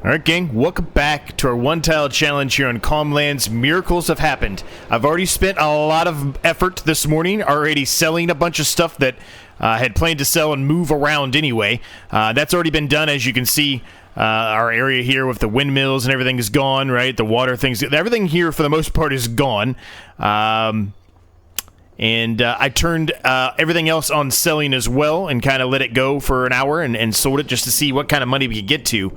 Alright gang, welcome back to our one-tile challenge here on Calmlands. Miracles have happened. I've already spent a lot of effort this morning, already selling a bunch of stuff that I had planned to sell and move around anyway. That's already been done. As you can see, our area here with the windmills and everything is gone, right? The water things, everything here for the most part is gone. And I turned everything else on selling as well and kind of let it go for an hour and sold it just to see what kind of money we could get to.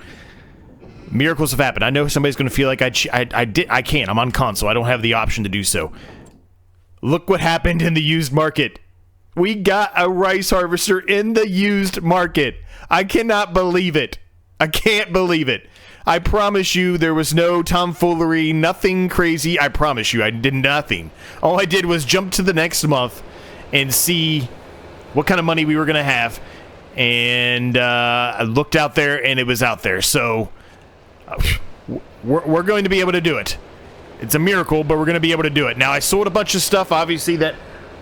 Miracles have happened. I know somebody's going to feel like I can't. I'm on console. I don't have the option to do so. Look what happened in the used market. We got a rice harvester in the used market. I cannot believe it. I can't believe it. I promise you there was no tomfoolery, nothing crazy. I promise you I did nothing. All I did was jump to the next month and see what kind of money we were going to have. And I looked out there and it was out there. So we're going to be able to do it. It's a miracle, but we're going to be able to do it. Now, I sold a bunch of stuff, obviously, that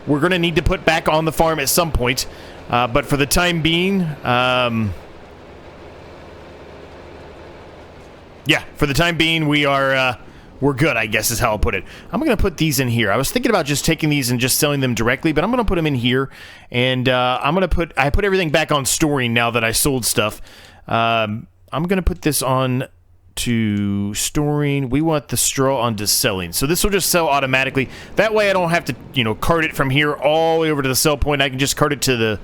we're going to need to put back on the farm at some point. But for the time being, yeah, for the time being, we're good, I guess is how I'll put it. I'm going to put these in here. I was thinking about just taking these and just selling them directly, but I'm going to put them in here. And I put everything back on storing now that I sold stuff. I'm going to put this on to storing. We want the straw onto selling. So this will just sell automatically. That way I don't have to, cart it from here all the way over to the sell point. I can just cart it to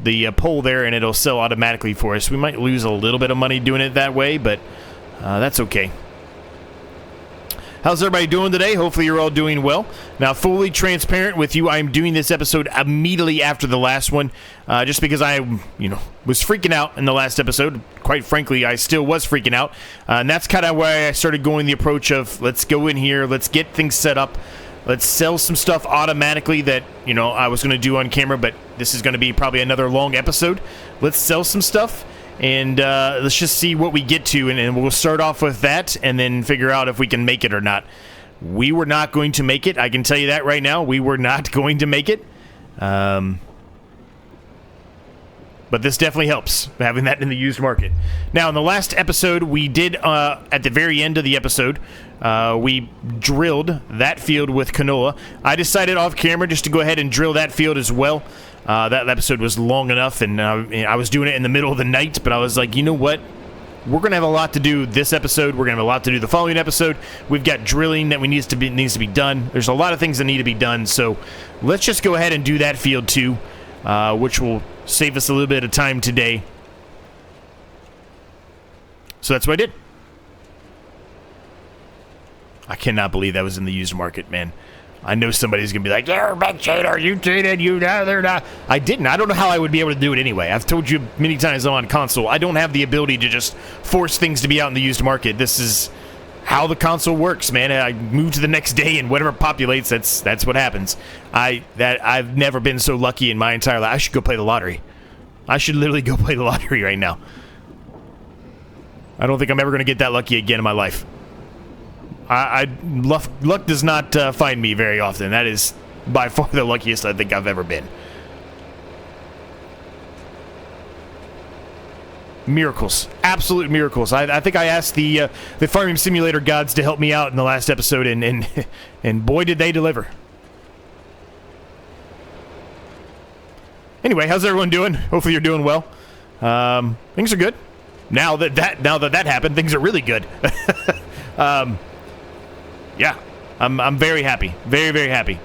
the pole there and it'll sell automatically for us. We might lose a little bit of money doing it that way, but that's okay. How's everybody doing today? Hopefully you're all doing well. Now, fully transparent with you, I'm doing this episode immediately after the last one, just because I, was freaking out in the last episode. Quite frankly, I still was freaking out, and that's kind of why I started going the approach of, let's go in here, let's get things set up, let's sell some stuff automatically that, I was going to do on camera, but this is going to be probably another long episode. Let's sell some stuff. And let's just see what we get to, and we'll start off with that and then figure out if we can make it or not. We were not going to make it. I can tell you that right now. We were not going to make it. But this definitely helps, having that in the used market. Now, in the last episode, we did, at the very end of the episode, we drilled that field with canola. I decided off camera just to go ahead and drill that field as well. That episode was long enough, and I was doing it in the middle of the night, but I was like, you know what? We're going to have a lot to do this episode. We're going to have a lot to do the following episode. We've got drilling that needs to be done. There's a lot of things that need to be done, so let's just go ahead and do that field too, which will save us a little bit of time today. So that's what I did. I cannot believe that was in the used market, man. I know somebody's going to be like, you're a big cheater, you cheated, they're not. I didn't. I don't know how I would be able to do it anyway. I've told you many times on console, I don't have the ability to just force things to be out in the used market. This is how the console works, man. I move to the next day and whatever populates, that's what happens. I've never been so lucky in my entire life. I should go play the lottery. I should literally go play the lottery right now. I don't think I'm ever going to get that lucky again in my life. Luck does not find me very often. That is by far the luckiest I think I've ever been. Miracles. Absolute miracles. I think I asked the Farming Simulator gods to help me out in the last episode, and boy did they deliver. Anyway, how's everyone doing? Hopefully you're doing well. Things are good. Now that happened, things are really good. Yeah, I'm very happy. Very, very happy.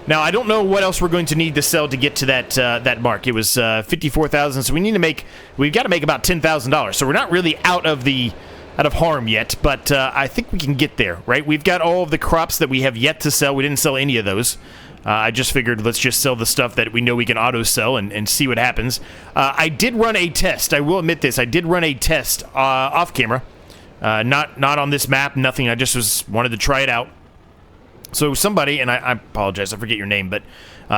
Now, I don't know what else we're going to need to sell to get to that mark. It was 54,000, so we've got to make about $10,000. So we're not really out of harm yet, but I think we can get there, right? We've got all of the crops that we have yet to sell. We didn't sell any of those. I just figured let's just sell the stuff that we know we can auto sell and see what happens. I did run a test. I will admit this. I did run a test off camera. Not on this map, nothing. I just wanted to try it out. So somebody, and I apologize, I forget your name, but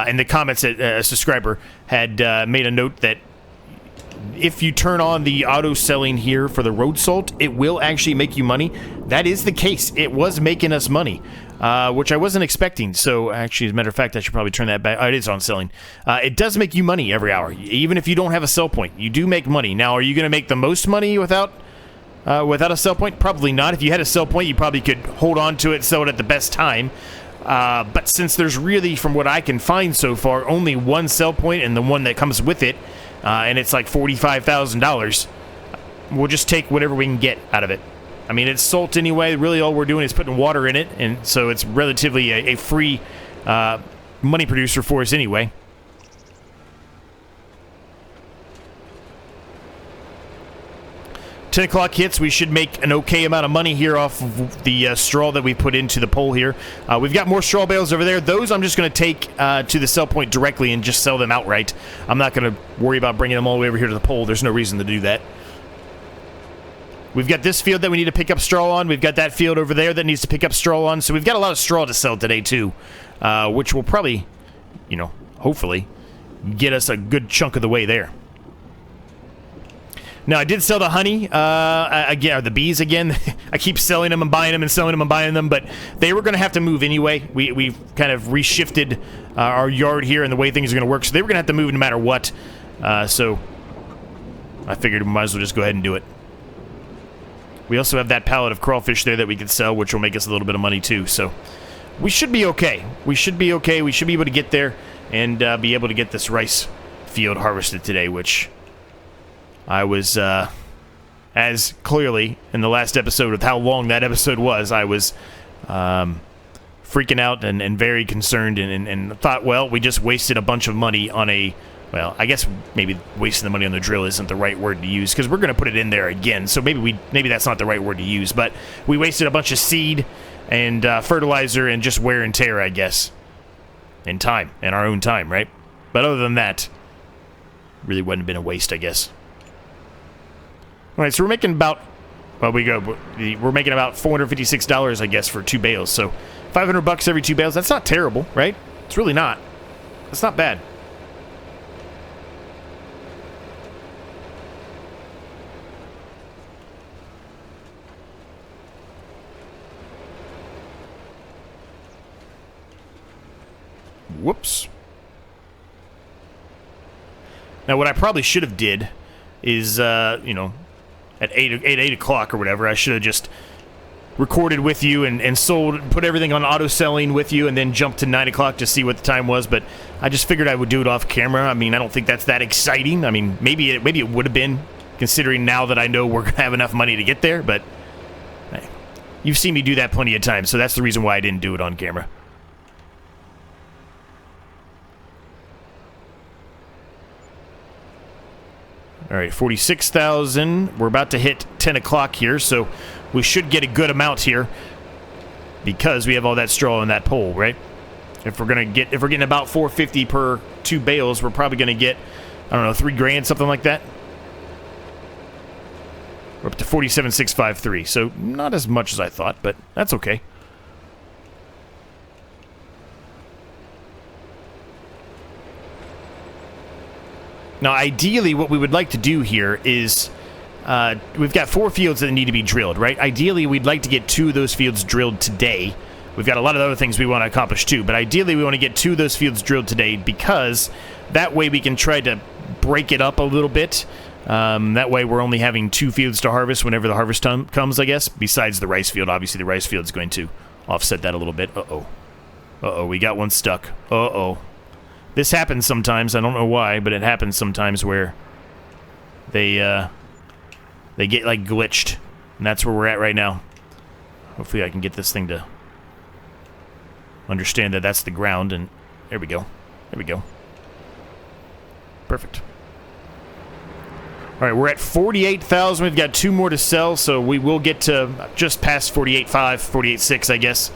in the comments, a subscriber had made a note that if you turn on the auto selling here for the road salt, it will actually make you money. That is the case. It was making us money, which I wasn't expecting. So actually, as a matter of fact, I should probably turn that back. Oh, it is on selling. It does make you money every hour. Even if you don't have a sell point, you do make money. Now, are you going to make the most money without without a sell point? Probably not. If you had a sell point, you probably could hold on to it, sell it at the best time. But since there's really, from what I can find so far, only one sell point and the one that comes with it, and it's like $45,000, we'll just take whatever we can get out of it. I mean, it's salt anyway. Really all we're doing is putting water in it, and so it's relatively a free money producer for us anyway. 10 o'clock hits, we should make an okay amount of money here off of the straw that we put into the pole here. We've got more straw bales over there. Those I'm just going to take to the sell point directly and just sell them outright. I'm not going to worry about bringing them all the way over here to the pole. There's no reason to do that. We've got this field that we need to pick up straw on. We've got that field over there that needs to pick up straw on. So we've got a lot of straw to sell today too, which will probably, you know, hopefully get us a good chunk of the way there. Now, I did sell the honey, again, or the bees again. I keep selling them and buying them and selling them and buying them, but they were going to have to move anyway. We've kind of reshifted our yard here and the way things are going to work, so they were going to have to move no matter what. So I figured we might as well just go ahead and do it. We also have that pallet of crawfish there that we could sell, which will make us a little bit of money too. So we should be okay. We should be okay. We should be able to get there and be able to get this rice field harvested today, which I was, as clearly in the last episode with how long that episode was, I was freaking out and very concerned and thought, well, we just wasted a bunch of money on a, well, I guess maybe wasting the money on the drill isn't the right word to use because we're going to put it in there again, so maybe that's not the right word to use, but we wasted a bunch of seed and fertilizer and just wear and tear, I guess, and time, and our own time, right? But other than that, really wouldn't have been a waste, I guess. All right, so we're making about, well, we're making about $456, I guess, for 2 bales. So $500 every 2 bales. That's not terrible, right? It's really not. That's not bad. Whoops. Now, what I probably should have did is, you know, at 8 o'clock or whatever, I should have just recorded with you and sold, put everything on auto selling with you, and then jumped to 9 o'clock to see what the time was. But I just figured I would do it off camera. I mean, I don't think that's that exciting. I mean, maybe it would have been, considering now that I know we're gonna have enough money to get there. But hey, you've seen me do that plenty of times, so that's the reason why I didn't do it on camera. All right, 46,000. We're about to hit 10 o'clock here, so we should get a good amount here because we have all that straw in that pole, right? If we're getting about 450 per 2 bales, we're probably going to get, I don't know, 3 grand, something like that. We're up to 47,653, so not as much as I thought, but that's okay. Now, ideally, what we would like to do here is, we've got 4 fields that need to be drilled, right? Ideally, we'd like to get 2 of those fields drilled today. We've got a lot of other things we want to accomplish too, but ideally, we want to get 2 of those fields drilled today because that way we can try to break it up a little bit. That way, we're only having 2 fields to harvest whenever the harvest time comes, I guess, besides the rice field. Obviously, the rice field is going to offset that a little bit. Uh-oh. Uh-oh, we got one stuck. Uh-oh. This happens sometimes. I don't know why, but it happens sometimes where they get like glitched, and that's where we're at right now. Hopefully, I can get this thing to understand that that's the ground, and there we go. There we go. Perfect. All right, we're at 48,000. We've got 2 more to sell, so we will get to just past 48.5, 48.6, I guess.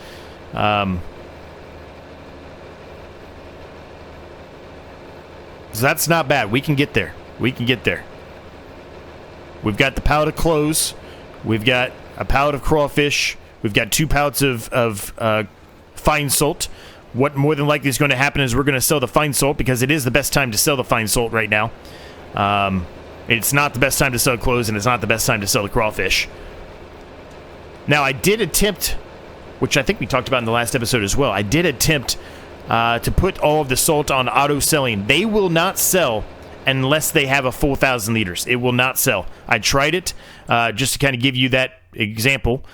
So that's not bad. We can get there. We can get there. We've got the pallet of clothes. We've got a pallet of crawfish. We've got 2 pallets of fine salt. What more than likely is going to happen is we're going to sell the fine salt because it is the best time to sell the fine salt right now. It's not the best time to sell clothes, and it's not the best time to sell the crawfish. Now, I did attempt, which I think we talked about in the last episode as well, I did attempt to put all of the salt on auto selling. They will not sell unless they have a full 1,000 liters. It will not sell. I tried it just to kind of give you that example.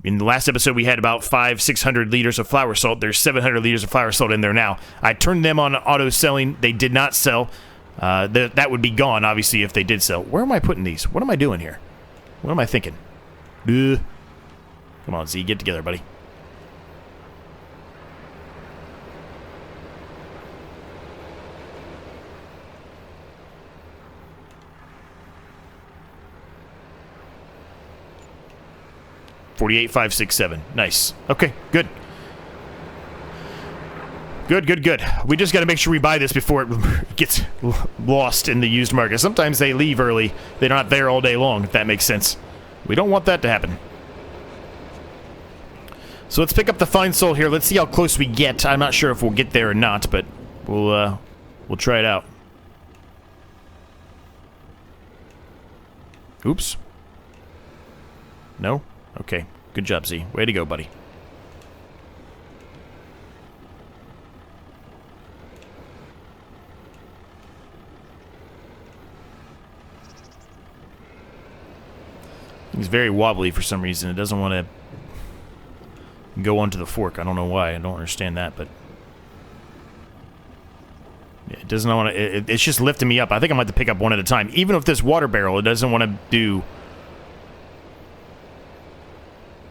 In the last episode, we had about 500-600 liters of flour salt. There's 700 liters of flour salt in there now. I turned them on auto selling. They did not sell. That would be gone, obviously, if they did sell. Where am I putting these? What am I doing here? What am I thinking? Come on, Z, get together, buddy. $48, $5, $6, $7. Nice. Okay, good. Good. We just got to make sure we buy this before it gets lost in the used market. Sometimes they leave early. They're not there all day long, if that makes sense. We don't want that to happen. So let's pick up the fine salt here. Let's see how close we get. I'm not sure if we'll get there or not, but we'll try it out. Oops. No? Okay. Good job, Z. Way to go, buddy. It's very wobbly for some reason. It doesn't want to go onto the fork. I don't know why. I don't understand that, but yeah, it doesn't want to. It's just lifting me up. I think I'm going to have to pick up one at a time. Even with this water barrel, it doesn't want to do.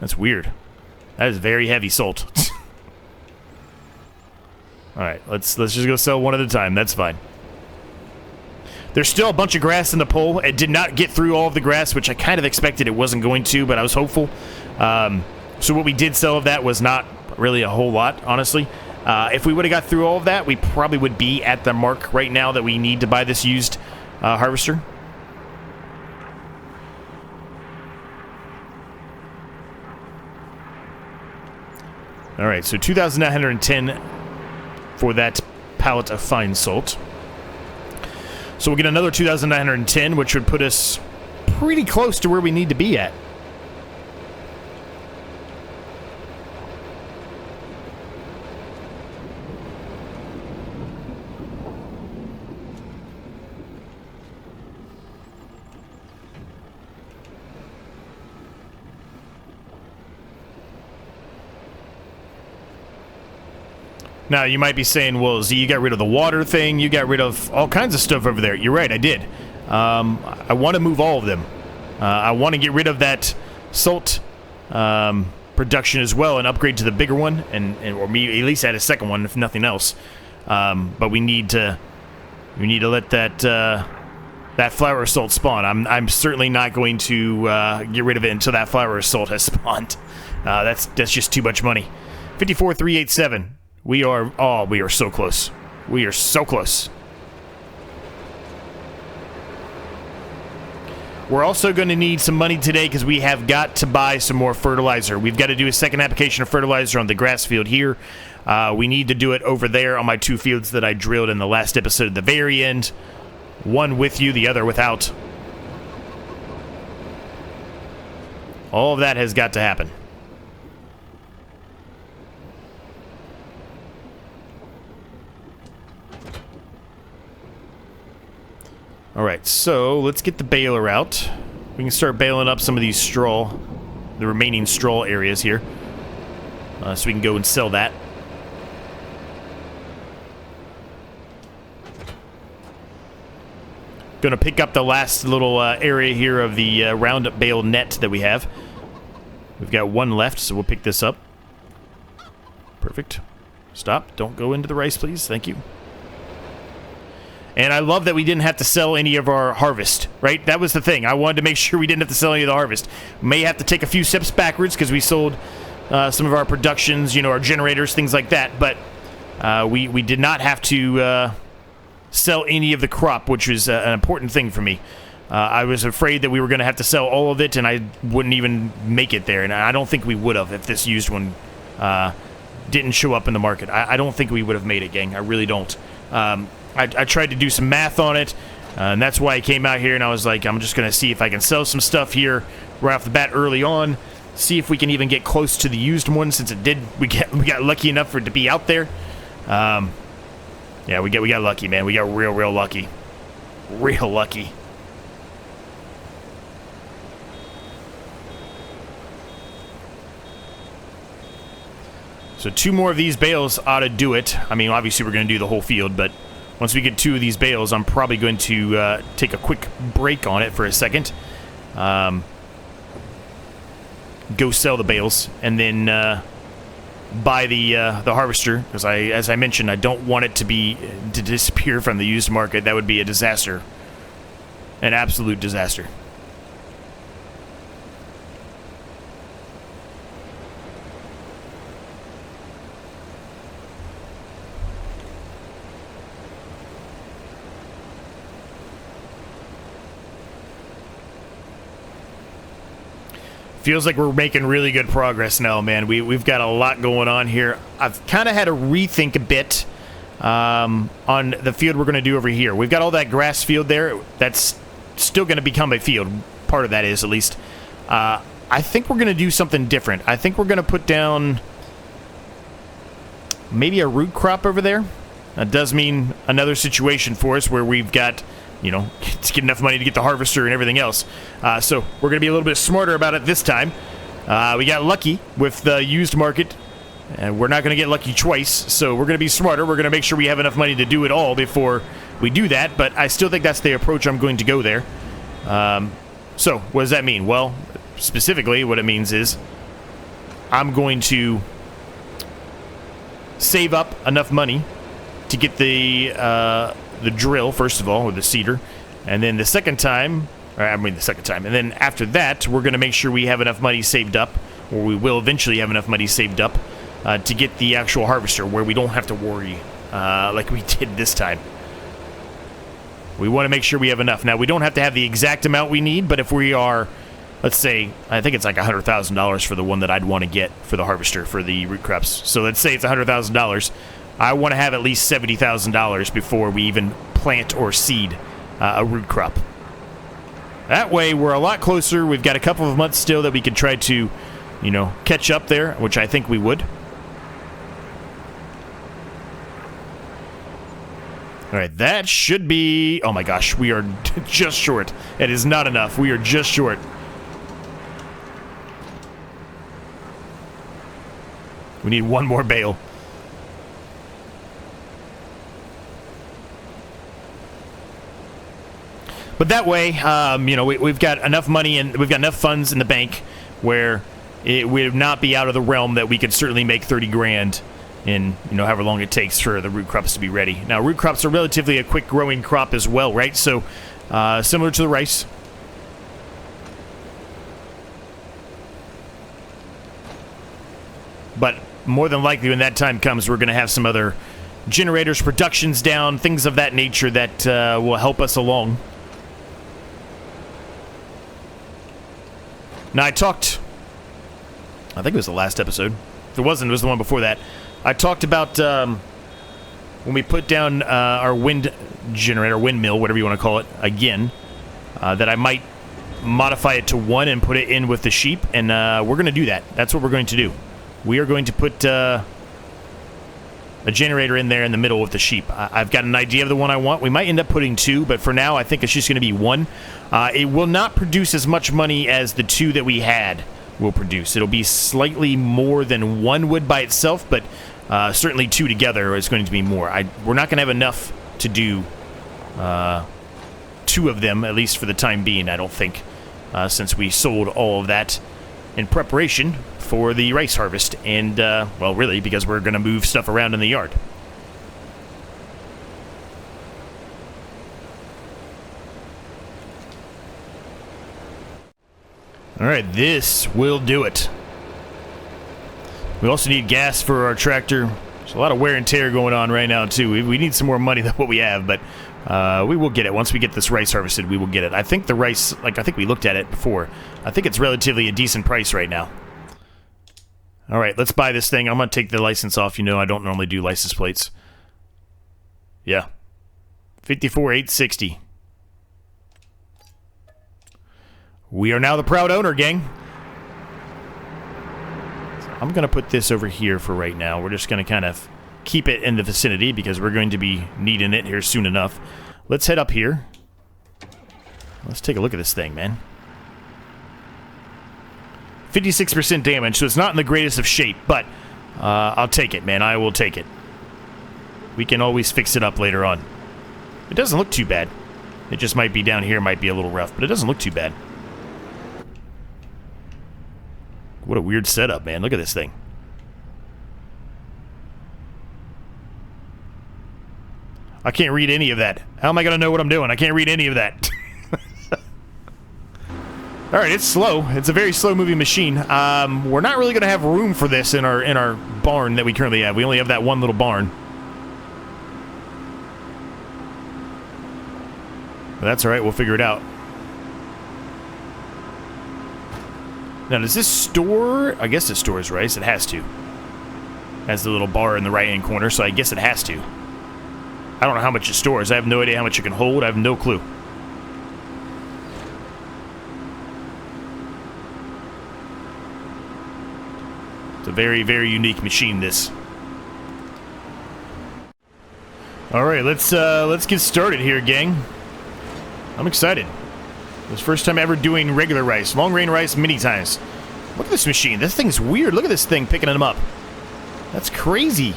That's weird. That is very heavy salt. All right, let's just go sell one at a time. That's fine. There's still a bunch of grass in the pole. It did not get through all of the grass, which I kind of expected it wasn't going to, but I was hopeful. So what we did sell of that was not really a whole lot, honestly. If we would have got through all of that, we probably would be at the mark right now that we need to buy this used harvester. All right, so 2,910 for that pallet of fine salt. So we'll get another 2,910, which would put us pretty close to where we need to be at. Now, you might be saying, well, Z, you got rid of the water thing, you got rid of all kinds of stuff over there. You're right, I did. I want to move all of them. I want to get rid of that salt production as well and upgrade to the bigger one, or maybe at least add a second one, if nothing else. But we need to let that flour salt spawn. I'm certainly not going to get rid of it until that flour salt has spawned. That's just too much money. 54,387. We are so close. We are so close. We're also going to need some money today because we have got to buy some more fertilizer. We've got to do a second application of fertilizer on the grass field here. We need to do it over there on my two fields that I drilled in the last episode at the very end. One with you, the other without. All of that has got to happen. Alright, so let's get the baler out. We can start baling up some of these straw, the remaining straw areas here. So we can go and sell that. Gonna pick up the last little area here of the roundup bale net that we have. We've got one left, so we'll pick this up. Perfect. Stop. Don't go into the rice, please. Thank you. And I love that we didn't have to sell any of our harvest, right? That was the thing. I wanted to make sure we didn't have to sell any of the harvest. May have to take a few steps backwards because we sold some of our productions, our generators, things like that. But we did not have to sell any of the crop, which was an important thing for me. I was afraid that we were going to have to sell all of it, and I wouldn't even make it there. And I don't think we would have if this used one didn't show up in the market. I don't think we would have made it, gang. I really don't. I tried to do some math on it, and that's why I came out here, and I was like, I'm just going to see if I can sell some stuff here right off the bat early on, see if we can even get close to the used one, since it did. We got lucky enough for it to be out there. Yeah, we got lucky, man. We got real lucky. real lucky. So 2 more of these bales ought to do it. I mean, obviously we're going to do the whole field, but once we get 2 of these bales, I'm probably going to take a quick break on it for a second. Go sell the bales, and then buy the harvester, because as I mentioned, I don't want it to disappear from the used market. That would be a disaster. An absolute disaster. Feels like we're making really good progress now, man. We've got a lot going on here. I've kind of had to rethink a bit on the field we're going to do over here. We've got all that grass field there. That's still going to become a field. Part of that is, at least. I think we're going to do something different. I think we're going to put down maybe a root crop over there. That does mean another situation for us where we've got, you know, to get enough money to get the harvester and everything else. So we're going to be a little bit smarter about it this time. We got lucky with the used market, and we're not going to get lucky twice. So we're going to be smarter. We're going to make sure we have enough money to do it all before we do that. But I still think that's the approach I'm going to go there. So what does that mean? Well, specifically what it means is I'm going to save up enough money to get the drill, first of all, or the seeder, and then the second time, and then after that, we're going to make sure we have enough money saved up, or we will eventually have enough money saved up to get the actual harvester, where we don't have to worry like we did this time. We want to make sure we have enough. Now, we don't have to have the exact amount we need, but if we are, let's say, I think it's like $100,000 for the one that I'd want to get for the harvester for the root crops. So let's say it's $100,000. I want to have at least $70,000 before we even plant or seed a root crop. That way, we're a lot closer. We've got a couple of months still that we could try to, you know, catch up there, which I think we would. All right, that should be... Oh my gosh, we are just short. It is not enough. We are just short. We need 1 more bale. But that way, you know, we've got enough money and we've got enough funds in the bank where it would not be out of the realm that we could certainly make 30 grand in, you know, however long it takes for the root crops to be ready. Now, root crops are relatively a quick growing crop as well, right? So, similar to the rice. But more than likely, when that time comes, we're going to have some other generators, productions down, things of that nature that will help us along. Now, I think it was the last episode. If it wasn't, it was the one before that. I talked about when we put down our wind generator, windmill, whatever you want to call it, again, that I might modify it to 1 and put it in with the sheep, and we're going to do that. That's what we're going to do. We are going to put a generator in there in the middle with the sheep. I've got an idea of the one I want. We might end up putting 2, but for now, I think it's just going to be 1. It will not produce as much money as the 2 that we had will produce. It'll be slightly more than 1 would by itself, but certainly 2 together is going to be more. We're not going to have enough to do 2 of them, at least for the time being, I don't think, since we sold all of that in preparation for the rice harvest, and, well, really, because we're going to move stuff around in the yard. All right, this will do it. We also need gas for our tractor. There's a lot of wear and tear going on right now, too. We need some more money than what we have, but we will get it. Once we get this rice harvested, we will get it. I think the rice, like I think we looked at it before, I think it's relatively a decent price right now. All right, let's buy this thing. I'm going to take the license off. You know I don't normally do license plates. Yeah. 54,860. We are now the proud owner, gang. So I'm going to put this over here for right now. We're just going to kind of keep it in the vicinity because we're going to be needing it here soon enough. Let's head up here. Let's take a look at this thing, man. 56% damage, so it's not in the greatest of shape, but I'll take it, man. I will take it. We can always fix it up later on. It doesn't look too bad. It just might be down here, might be a little rough, but it doesn't look too bad. What a weird setup, man. Look at this thing. I can't read any of that. How am I going to know what I'm doing? I can't read any of that. Alright, it's slow. It's a very slow-moving machine. We're not really going to have room for this in our barn that we currently have. We only have that one little barn. But that's alright, we'll figure it out. Now, does this store... I guess it stores rice. It has to. It has the little bar in the right-hand corner, so I guess it has to. I don't know how much it stores. I have no idea how much it can hold. I have no clue. It's a very, very unique machine, this. Alright, let's get started here, gang. I'm excited. This first time ever doing regular rice. Long grain rice many times. Look at this machine. This thing's weird. Look at this thing picking them up. That's crazy.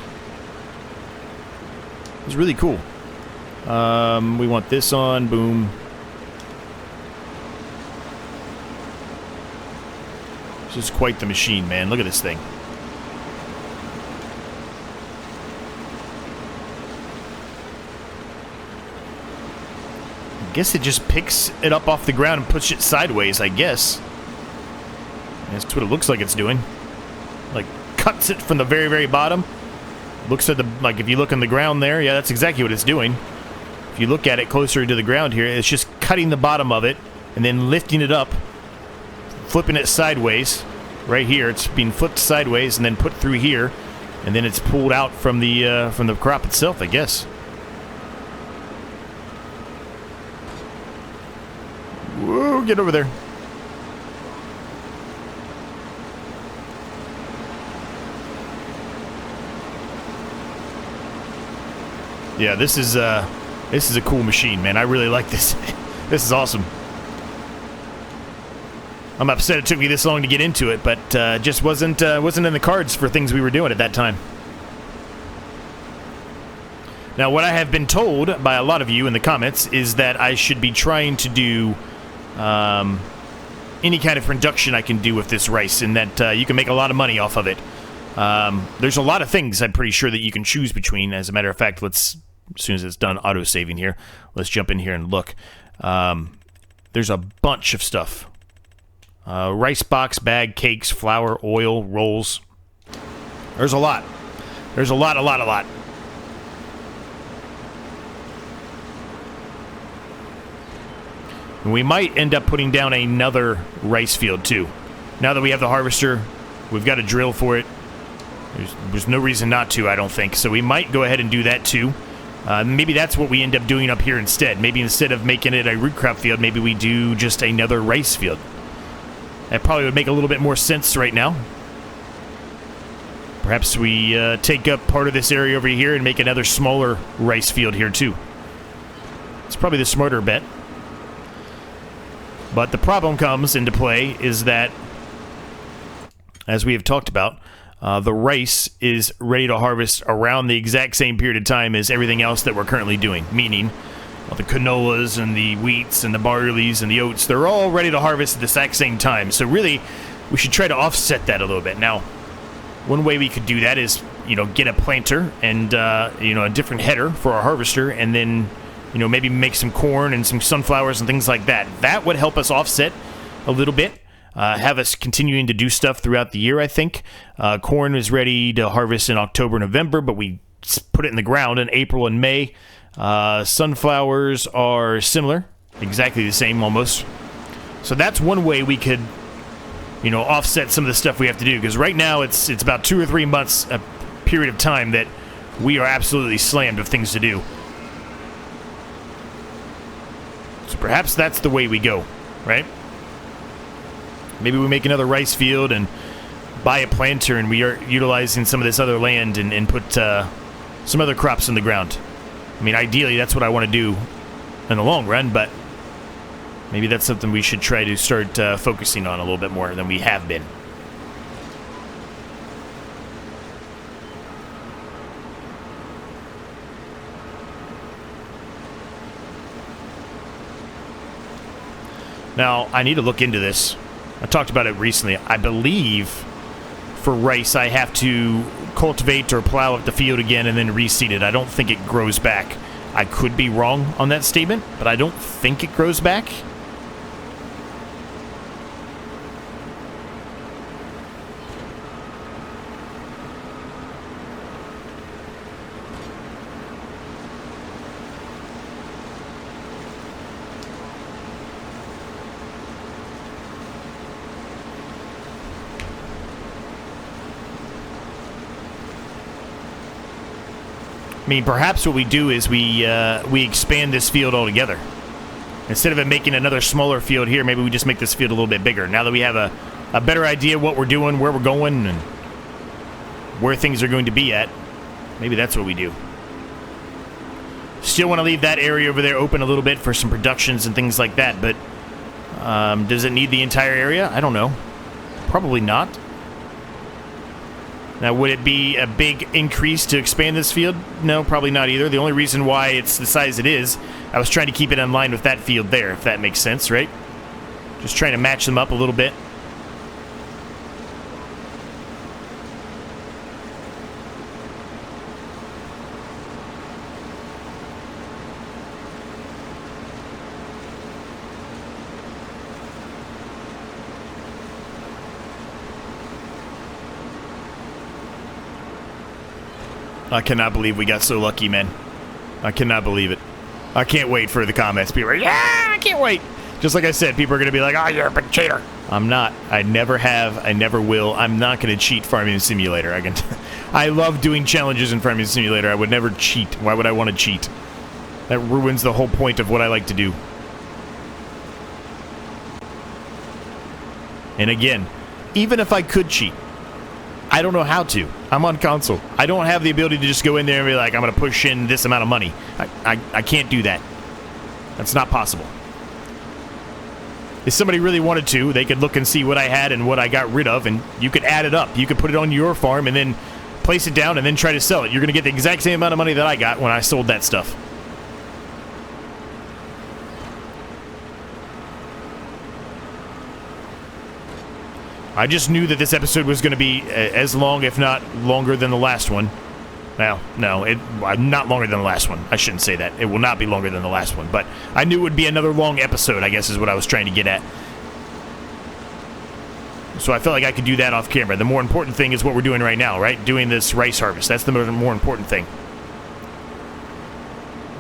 It's really cool. We want this on. Boom. This is quite the machine, man. Look at this thing. I guess it just picks it up off the ground and puts it sideways, I guess. That's what it looks like it's doing. Like, cuts it from the very, very bottom. Looks at the, like, if you look on the ground there, yeah, that's exactly what it's doing. If you look at it closer to the ground here, it's just cutting the bottom of it and then lifting it up, flipping it sideways. Right here, it's being flipped sideways and then put through here, and then it's pulled out from the crop itself, I guess. Whoa, get over there. Yeah, this is a cool machine, man. I really like this. This is awesome. I'm upset it took me this long to get into it, but just wasn't in the cards for things we were doing at that time. Now, what I have been told by a lot of you in the comments is that I should be trying to do any kind of production I can do with this rice, and that you can make a lot of money off of it. There's a lot of things I'm pretty sure that you can choose between. As a matter of fact, let's, as soon as it's done auto-saving here, let's jump in here and look. There's a bunch of stuff. Rice box, bag, cakes, flour, oil, rolls. There's a lot. There's a lot. And we might end up putting down another rice field, too. Now that we have the harvester, we've got a drill for it. There's no reason not to, I don't think. So we might go ahead and do that, too. Maybe that's what we end up doing up here instead. Maybe instead of making it a root crop field, maybe we do just another rice field. That probably would make a little bit more sense right now. Perhaps we take up part of this area over here and make another smaller rice field here, too. It's probably the smarter bet. But the problem comes into play is that, as we have talked about, the rice is ready to harvest around the exact same period of time as everything else that we're currently doing. Meaning, the canolas and the wheats and the barleys and the oats, they're all ready to harvest at the exact same time. So really, we should try to offset that a little bit. Now, one way we could do that is, get a planter and, a different header for our harvester, and then, maybe make some corn and some sunflowers and things like that. That would help us offset a little bit. Have us continuing to do stuff throughout the year, I think. Corn is ready to harvest in October, November, but we put it in the ground in April and May. Sunflowers are similar, exactly the same almost. So that's one way we could, offset some of the stuff we have to do. Because right now it's about 2 or 3 months, a period of time that we are absolutely slammed with things to do. So perhaps that's the way we go, right? Maybe we make another rice field and buy a planter, and we are utilizing some of this other land and put some other crops in the ground. I mean, ideally, that's what I want to do in the long run, but Maybe that's something we should try to start focusing on a little bit more than we have been. Now, I need to look into this. I talked about it recently. I believe for rice, I have to cultivate or plow up the field again and then reseed it. I don't think it grows back. I could be wrong on that statement, but I don't think it grows back. I mean, perhaps what we do is we expand this field altogether. Instead of it making another smaller field here, maybe we just make this field a little bit bigger. Now that we have a better idea of what we're doing, where we're going, and where things are going to be at, maybe that's what we do. Still want to leave that area over there open a little bit for some productions and things like that, but does it need the entire area? I don't know. Probably not. Now, would it be a big increase to expand this field? No, probably not either. The only reason why it's the size it is, I was trying to keep it in line with that field there, if that makes sense, right? Just trying to match them up a little bit. I cannot believe we got so lucky, man. I cannot believe it. I can't wait for the comments. People are like, yeah, I can't wait. Just like I said, people are going to be like, oh, you're a big cheater. I'm not. I never have. I never will. I'm not going to cheat Farming Simulator. I love doing challenges in Farming Simulator. I would never cheat. Why would I want to cheat? That ruins the whole point of what I like to do. And again, even if I could cheat, I don't know how to. I'm on console. I don't have the ability to just go in there and be like, I'm going to push in this amount of money. I can't do that. That's not possible. If somebody really wanted to, they could look and see what I had and what I got rid of, and you could add it up. You could put it on your farm and then place it down and then try to sell it. You're going to get the exact same amount of money that I got when I sold that stuff. I just knew that this episode was going to be as long, if not longer, than the last one. Well, no, not longer than the last one. I shouldn't say that. It will not be longer than the last one. But I knew it would be another long episode, I guess is what I was trying to get at. So I felt like I could do that off camera. The more important thing is what we're doing right now, right? Doing this rice harvest. That's the more important thing.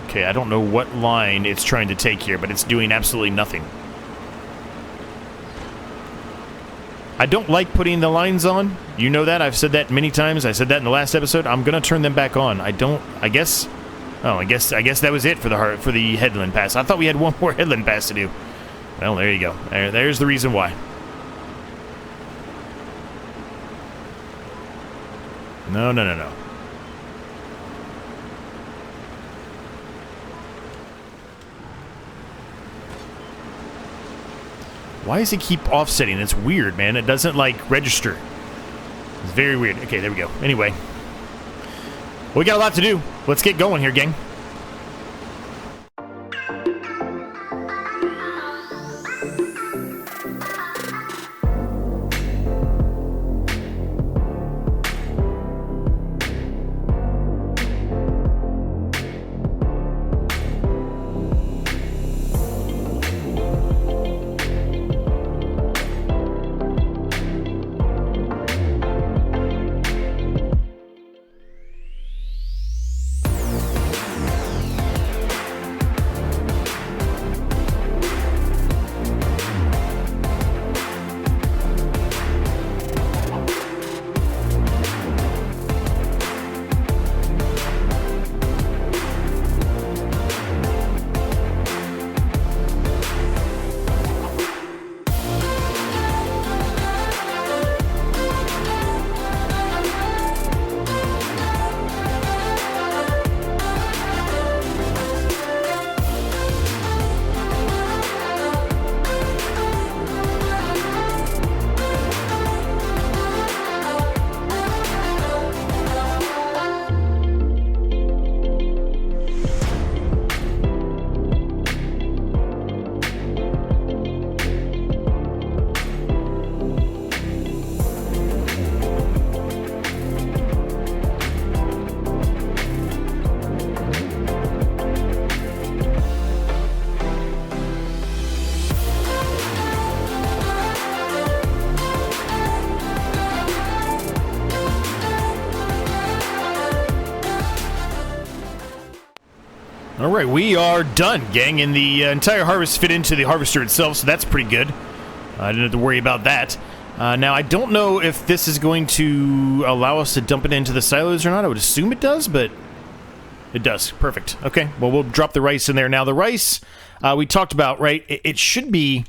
Okay, I don't know what line it's trying to take here, but it's doing absolutely nothing. I don't like putting the lines on. You know that. I've said that many times. I said that in the last episode. I'm going to turn them back on. I guess that was it for the headland pass. I thought we had one more headland pass to do. Well, there you go. There's the reason why. No. Why does it keep offsetting? It's weird, man. It doesn't, like, register. It's very weird. Okay, there we go. Anyway. We got a lot to do. Let's get going here, gang. right, we are done, gang, and the entire harvest fit into the harvester itself, so that's pretty good. I didn't have to worry about that. Now, I don't know if this is going to allow us to dump it into the silos or not. I would assume it does, but it does. Perfect. Okay, well, we'll drop the rice in there. Now, the rice we talked about, right, it should be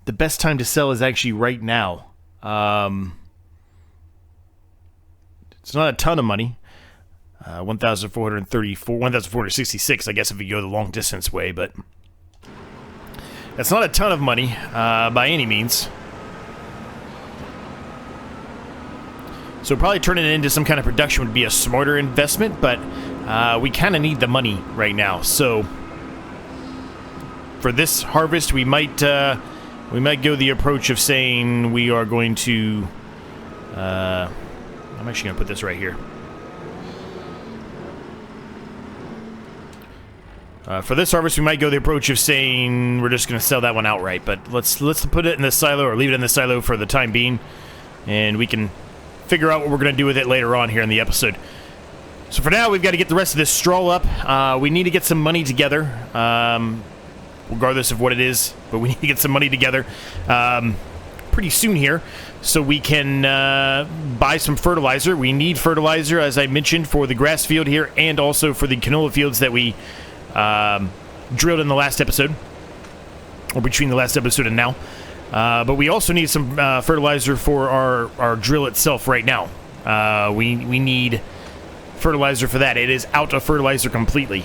the best time to sell is actually right now. It's not a ton of money. 1,434, 1,466, I guess, if you go the long distance way, but that's not a ton of money by any means. So probably turning it into some kind of production would be a smarter investment, but we kind of need the money right now. So for this harvest, we might go the approach of saying we are going to. I'm actually going to put this right here. For this harvest, we might go the approach of saying we're just going to sell that one outright. But let's put it in the silo or leave it in the silo for the time being, and we can figure out what we're going to do with it later on here in the episode. So for now, we've got to get the rest of this straw up. We need to get some money together, regardless of what it is. But we need to get some money together pretty soon here, so we can buy some fertilizer. We need fertilizer, as I mentioned, for the grass field here, and also for the canola fields that we drilled in the last episode, or between the last episode and now. But we also need some fertilizer for our drill itself right now. We need fertilizer for that. It is out of fertilizer completely.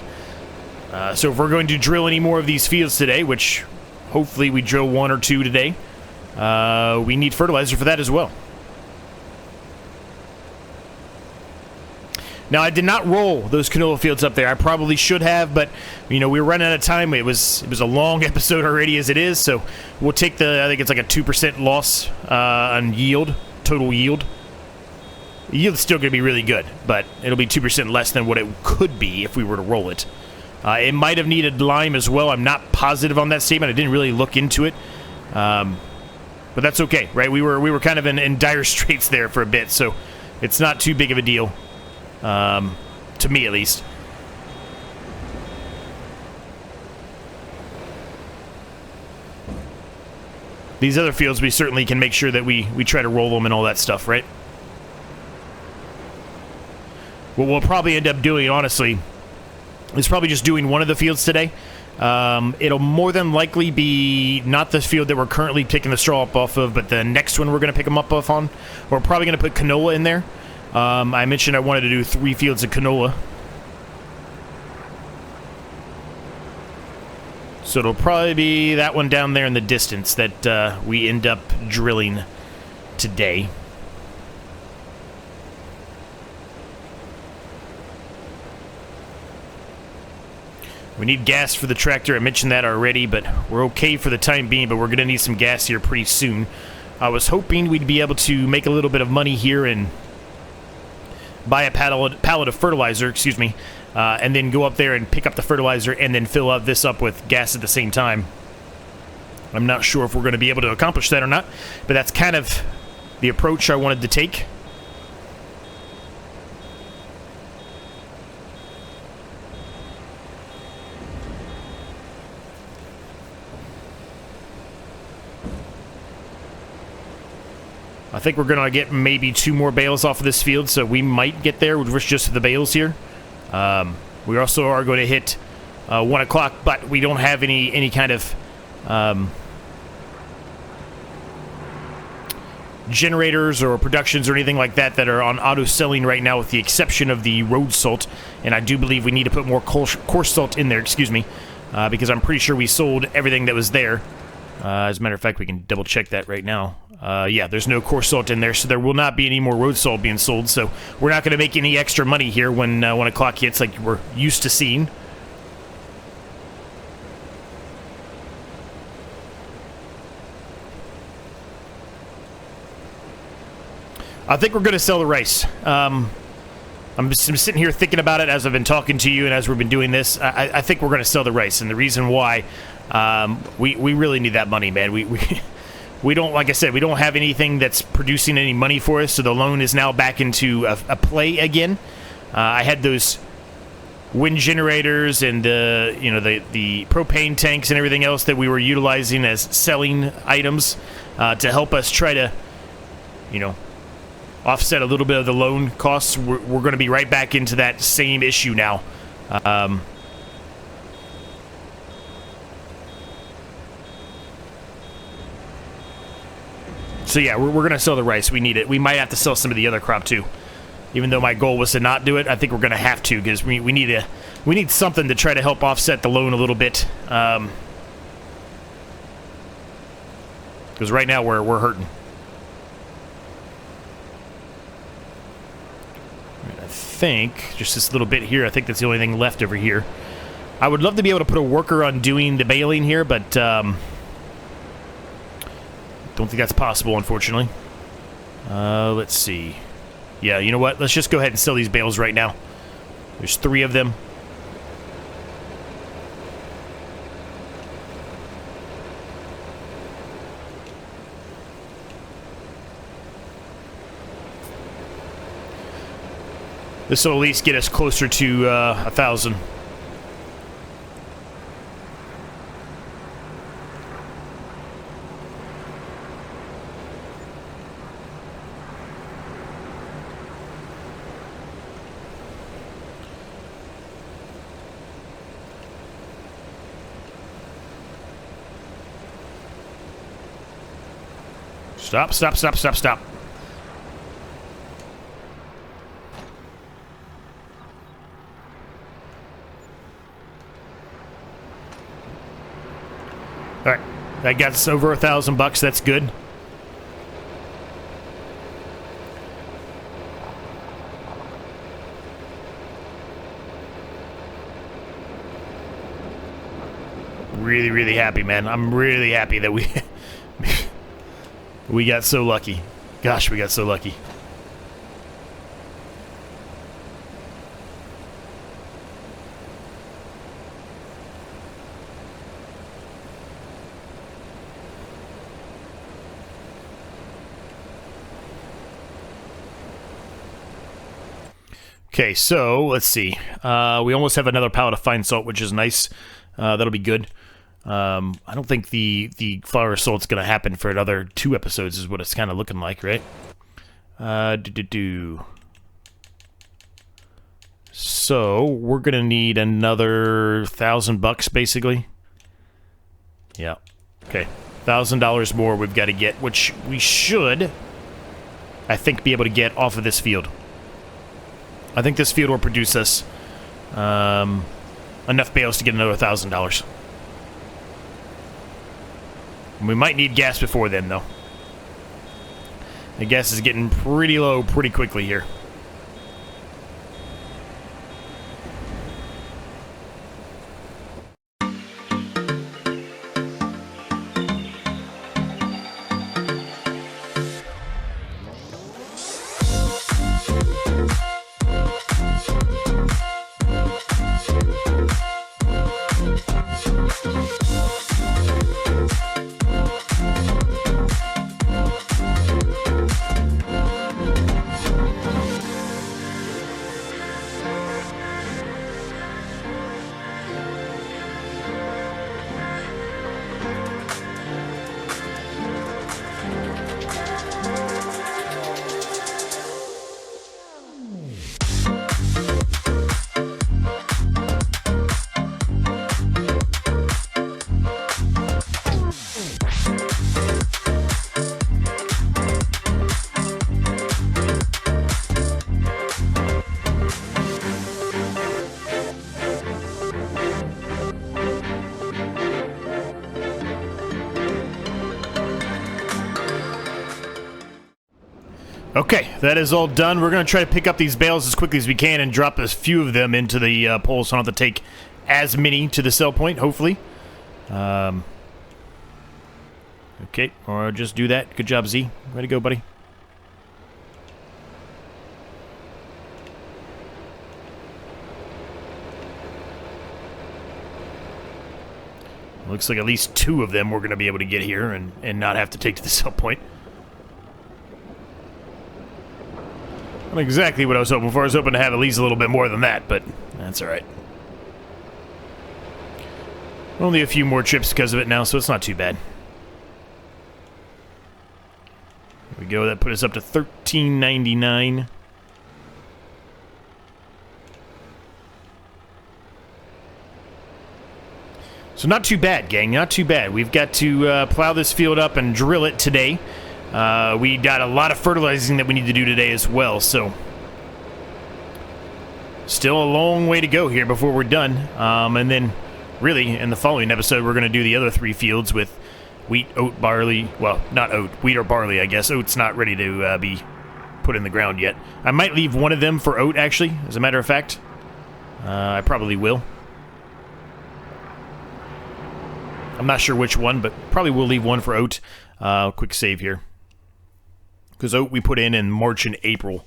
So if we're going to drill any more of these fields today, which hopefully we drill one or two today, we need fertilizer for that as well. Now, I did not roll those canola fields up there. I probably should have, but, you know, we were running out of time. It was a long episode already as it is, so we'll take I think it's like a 2% loss on yield, total yield. The yield's still going to be really good, but it'll be 2% less than what it could be if we were to roll it. It might have needed lime as well. I'm not positive on that statement. I didn't really look into it. But that's okay, right? We were kind of in dire straits there for a bit, so it's not too big of a deal. To me, at least. These other fields, we certainly can make sure that we try to roll them and all that stuff, right? What we'll probably end up doing, honestly, is probably just doing one of the fields today. It'll more than likely be not the field that we're currently picking the straw up off of, but the next one we're going to pick them up off on. We're probably going to put canola in there. I mentioned I wanted to do 3 fields of canola. So it'll probably be that one down there in the distance that we end up drilling today. We need gas for the tractor. I mentioned that already, but we're okay for the time being, but we're going to need some gas here pretty soon. I was hoping we'd be able to make a little bit of money here and buy a pallet of fertilizer, and then go up there and pick up the fertilizer and then fill up this up with gas at the same time. I'm not sure if we're going to be able to accomplish that or not, but that's kind of the approach I wanted to take. I think we're going to get maybe 2 more bales off of this field, so we might get there with just the bales here. We also are going to hit 1 o'clock, but we don't have any kind of generators or productions or anything like that that are on auto selling right now, with the exception of the road salt. And I do believe we need to put more coarse salt in there, because I'm pretty sure we sold everything that was there. As a matter of fact, we can double check that right now. Yeah, there's no coarse salt in there, so there will not be any more road salt being sold. So we're not going to make any extra money here when 1 o'clock hits, like we're used to seeing. I think we're going to sell the rice. I'm sitting here thinking about it as I've been talking to you and as we've been doing this. I think we're going to sell the rice, and the reason why, we really need that money, man. We don't, like I said, we don't have anything that's producing any money for us, so the loan is now back into a play again. I had those wind generators and the the propane tanks and everything else that we were utilizing as selling items to help us try to offset a little bit of the loan costs. We're going to be right back into that same issue now. So yeah, we're going to sell the rice. We need it. We might have to sell some of the other crop too. Even though my goal was to not do it, I think we're going to have to, because we need something to try to help offset the loan a little bit. Because right now we're hurting. I think just this little bit here. I think that's the only thing left over here. I would love to be able to put a worker on doing the baling here, but don't think that's possible, unfortunately. Let's see. Yeah, you know what? Let's just go ahead and sell these bales right now. There's 3 of them. This will at least get us closer to 1,000. Stop, stop, stop, stop, stop. Alright, that got us over $1,000. That's good. Really, really happy, man. I'm really happy that we... we got so lucky. Gosh, we got so lucky. Okay, so let's see. We almost have another pallet of fine salt, which is nice. That'll be good. I don't think the flour assault's going to happen for another 2 episodes is what it's kind of looking like, right? So, we're going to need another $1,000 basically. Yeah. Okay. $1,000 more we've got to get, which we should, I think, be able to get off of this field. I think this field will produce us enough bales to get another $1,000. We might need gas before then, though. The gas is getting pretty low pretty quickly here. Okay, that is all done. We're going to try to pick up these bales as quickly as we can and drop a few of them into the pole so I don't have to take as many to the sell point, hopefully. Okay, or just do that. Good job, Z. Way to go, buddy. Looks like at least 2 of them we're going to be able to get here and not have to take to the sell point. Not exactly what I was hoping for. I was hoping to have at least a little bit more than that, but that's all right. Only a few more trips because of it now, so it's not too bad. There we go. That put us up to $13.99. So not too bad, gang. Not too bad. We've got to plow this field up and drill it today. We got a lot of fertilizing that we need to do today as well, so still a long way to go here before we're done. And then, really, in the following episode, we're going to do the other 3 fields with wheat, oat, barley. Well, not oat. Wheat or barley, I guess. Oat's not ready to be put in the ground yet. I might leave one of them for oat, actually, as a matter of fact. I probably will. I'm not sure which one, but probably will leave one for oat. Quick save here. Because oat we put in March and April.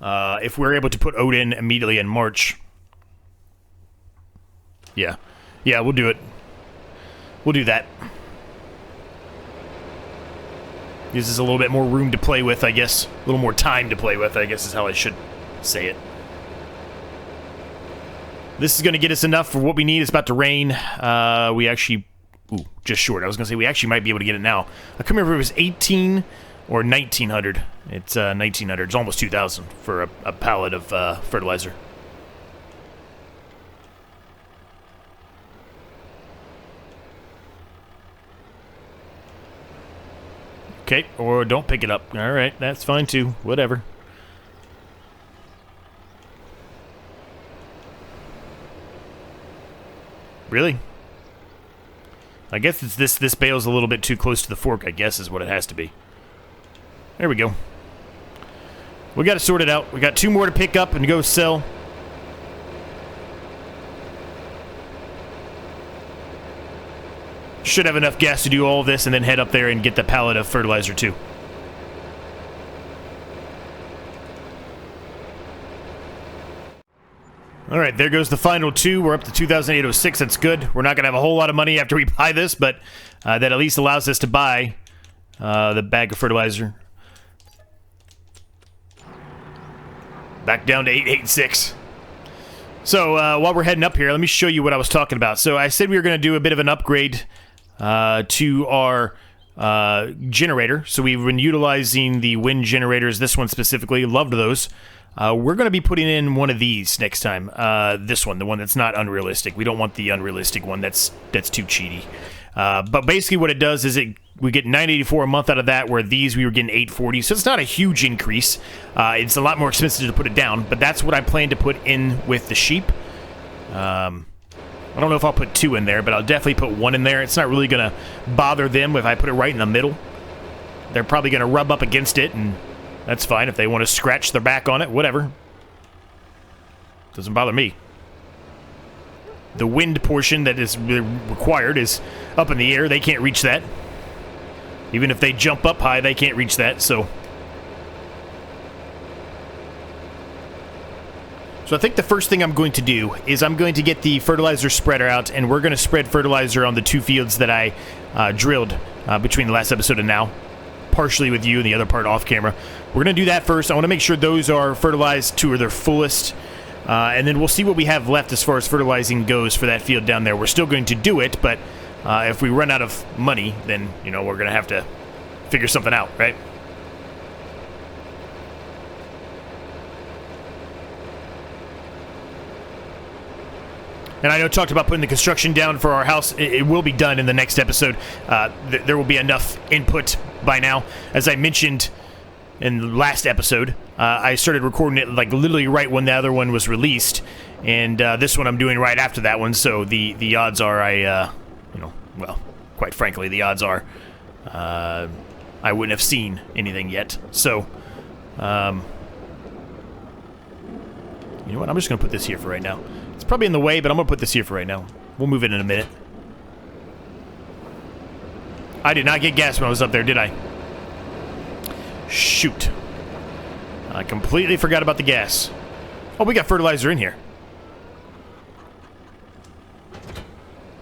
If we're able to put oat in immediately in March... Yeah, we'll do it. We'll do that. Gives us a little bit more room to play with, I guess. A little more time to play with, I guess is how I should say it. This is going to get us enough for what we need. It's about to rain. We actually... Ooh, just short. I was going to say we actually might be able to get it now. I can't remember if it was 18 or 1900. It's 1900. It's almost 2000 for a pallet of fertilizer. Okay, or don't pick it up. All right, that's fine too. Whatever. Really? I guess it's this bale's a little bit too close to the fork, I guess is what it has to be. There we go. We got to sort it out. We got 2 more to pick up and go sell. Should have enough gas to do all of this and then head up there and get the pallet of fertilizer too. All right, there goes the final 2. We're up to 2,806. That's good. We're not going to have a whole lot of money after we buy this, but that at least allows us to buy the bag of fertilizer. Back down to 886. So while we're heading up here, let me show you what I was talking about. So I said we were going to do a bit of an upgrade to our generator. So we've been utilizing the wind generators, this one specifically. Loved those. We're going to be putting in one of these next time. This one, the one that's not unrealistic. We don't want the unrealistic one. That's too cheaty. But basically what it does is we get $984 a month out of that, where these we were getting $840. So it's not a huge increase. It's a lot more expensive to put it down, but that's what I plan to put in with the sheep. I don't know if I'll put 2 in there, but I'll definitely put 1 in there. It's not really going to bother them if I put it right in the middle. They're probably going to rub up against it, and that's fine. If they want to scratch their back on it, whatever. Doesn't bother me. The wind portion that is required is up in the air. They can't reach that. Even if they jump up high, they can't reach that, so... So I think the first thing I'm going to do is I'm going to get the fertilizer spreader out, and we're going to spread fertilizer on the 2 fields that I drilled between the last episode and now. Partially with you and the other part off camera. We're going to do that first. I want to make sure those are fertilized to their fullest. And then we'll see what we have left as far as fertilizing goes for that field down there. We're still going to do it, but if we run out of money, then, you know, we're going to have to figure something out, right? And I know I talked about putting the construction down for our house. It will be done in the next episode. There will be enough input by now. As I mentioned in the last episode, I started recording it like literally right when the other one was released. And this one I'm doing right after that one. So the odds are well, quite frankly, the odds are I wouldn't have seen anything yet. So, you know what? I'm just going to put this here for right now. It's probably in the way, but I'm going to put this here for right now. We'll move it in a minute. I did not get gas when I was up there, did I? Shoot. I completely forgot about the gas. Oh, we got fertilizer in here.